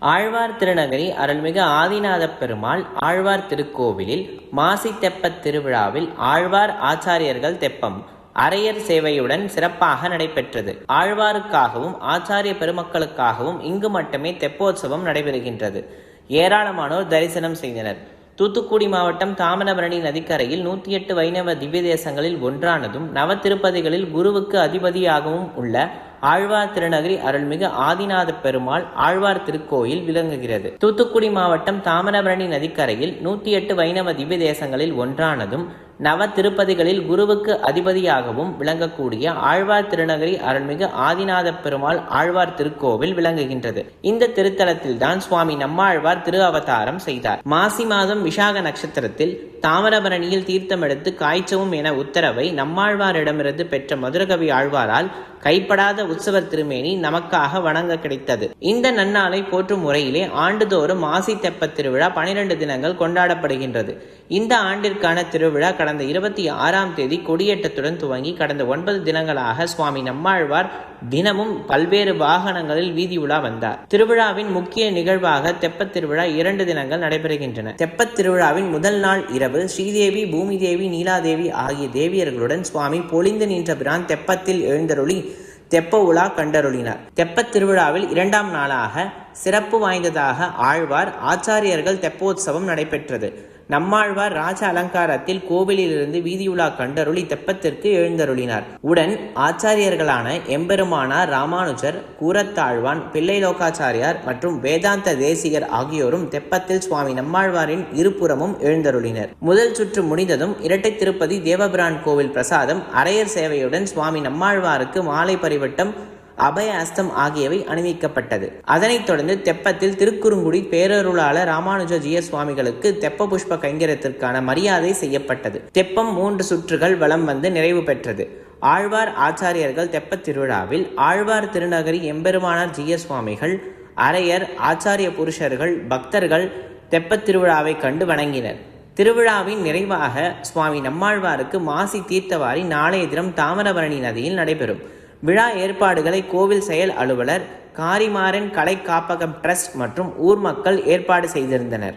ஆழ்வார் திருநகரி அருள்மிகு ஆதிநாத பெருமாள் ஆழ்வார் திருக்கோவிலில் மாசி தெப்பத் திருவிழாவில் ஆழ்வார் ஆச்சாரியர்கள் தெப்பம் அரையர் சேவையுடன் சிறப்பாக நடைபெற்றது. ஆழ்வாருக்காகவும் ஆச்சாரிய பெருமக்களுக்காகவும் இங்கு மட்டுமே தெப்போற்சவம் நடைபெறுகின்றது. ஏராளமானோர் தரிசனம் செய்தனர். தூத்துக்குடி மாவட்டம் தாமிரபரணி நதிக்கரையில் 108 வைணவ திவ்ய தேசங்களில் ஒன்றானதும் நவ திருப்பதிகளில் குருவுக்கு அதிபதியாகவும் உள்ள ஆழ்வார் திருநகரி அருள்மிகு ஆதிநாத பெருமாள் ஆழ்வார் திருக்கோயில் விளங்குகிறது. தூத்துக்குடி மாவட்டம் தாமிரபரணி நதிக்கரையில் 108 வைணவ திவ்ய தேசங்களில் ஒன்றானதும் நவ திருப்பதிகளில் குருவுக்கு அதிபதியாகவும் விளங்கக்கூடிய ஆழ்வார் திருநகரி அருள்மிகு ஆதிநாத பெருமாள் ஆழ்வார் திருக்கோவில் விளங்குகின்றது. இந்த திருத்தலத்தில் தான் சுவாமி நம்மாழ்வார் திரு அவதாரம் செய்தார். மாசி மாதம் விசாக நட்சத்திரத்தில் தாமிரபரணியில் தீர்த்தமெடுத்து காய்ச்சவும் என உத்தரவை நம்மாழ்வாரிடமிருந்து பெற்ற மதுரகவி ஆழ்வாரால் கைப்படாத உற்சவர் திருமேனி நமக்காக வணங்க கிடைத்தது. இந்த நன்னாளை போற்றும் முறையிலே ஆண்டுதோறும் மாசி தெப்பத் திருவிழா 12 தினங்கள் கொண்டாடப்படுகின்றது. இந்த ஆண்டிற்கான திருவிழா கடந்த 26ஆம் தேதி கொடியேற்றத்துடன் துவங்கி கடந்த 9 தினங்களாக சுவாமி நம்மாழ்வார் தினமும் பல்வேறு வாகனங்களில் வீதி உலா வந்தார். திருவிழாவின் முக்கிய நிகழ்வாக தெப்பத் திருவிழா 2 தினங்கள் நடைபெறுகின்றன. தெப்பத் திருவிழாவின் முதல் நாள் இரவு ஸ்ரீதேவி, பூமி தேவி, நீலாதேவி ஆகிய தேவியர்களுடன் சுவாமி பொலிந்து நின்ற பிரான் தெப்பத்தில் எழுந்தருளி தெப்ப உலா கண்டருளினார். தெப்பத் திருவிழாவில் 2ஆம் நாளாக சிறப்பு வாய்ந்ததாக ஆழ்வார் ஆச்சாரியர்கள் தெப்போற்சவம் நடைபெற்றது. நம்மாழ்வார் ராஜ அலங்காரத்தில் கோவிலிலிருந்து வீதியுலா கண்டருளி தெப்பத்திற்கு எழுந்தருளினார். உடன் ஆச்சாரியர்களான எம்பெருமானார் ராமானுஜர், கூரத்தாழ்வான், பிள்ளை லோகாச்சாரியார் மற்றும் வேதாந்த தேசிகர் ஆகியோரும் தெப்பத்தில் சுவாமி நம்மாழ்வாரின் இருபுறமும் எழுந்தருளினர். முதல் சுற்று முடிந்ததும் இரட்டை திருப்பதி தேவபிரான் கோவில் பிரசாதம் அரையர் சேவையுடன் சுவாமி நம்மாழ்வாருக்கு மாலை பரிவட்டம், அபய அஸ்தம் ஆகியவை அணிவிக்கப்பட்டது. அதனைத் தொடர்ந்து தெப்பத்தில் திருக்குறுங்குடி பேரருளாளர் ராமானுஜ ஜிய சுவாமிகளுக்கு தெப்ப புஷ்ப கைங்கரத்திற்கான மரியாதை செய்யப்பட்டது. தெப்பம் 3 சுற்றுகள் வலம் வந்து நிறைவு பெற்றது. ஆழ்வார் ஆச்சாரியர்கள் தெப்பத் திருவிழாவில் ஆழ்வார் திருநகரி எம்பெருமானார் ஜிய சுவாமிகள், அரையர், ஆச்சாரிய புருஷர்கள், பக்தர்கள் தெப்பத் திருவிழாவை கண்டு வணங்கினர். திருவிழாவின் நிறைவாக சுவாமி நம்மாழ்வாருக்கு மாசி தீர்த்தவாரி நாளைய தினம் தாமிரபரணி நதியில் நடைபெறும். விழா ஏற்பாடுகளை கோவில் செயல் அலுவலர், காரிமாறன் கலை காப்பகம் டிரஸ்ட் மற்றும் ஊர் மக்கள் ஏற்பாடு செய்திருந்தனர்.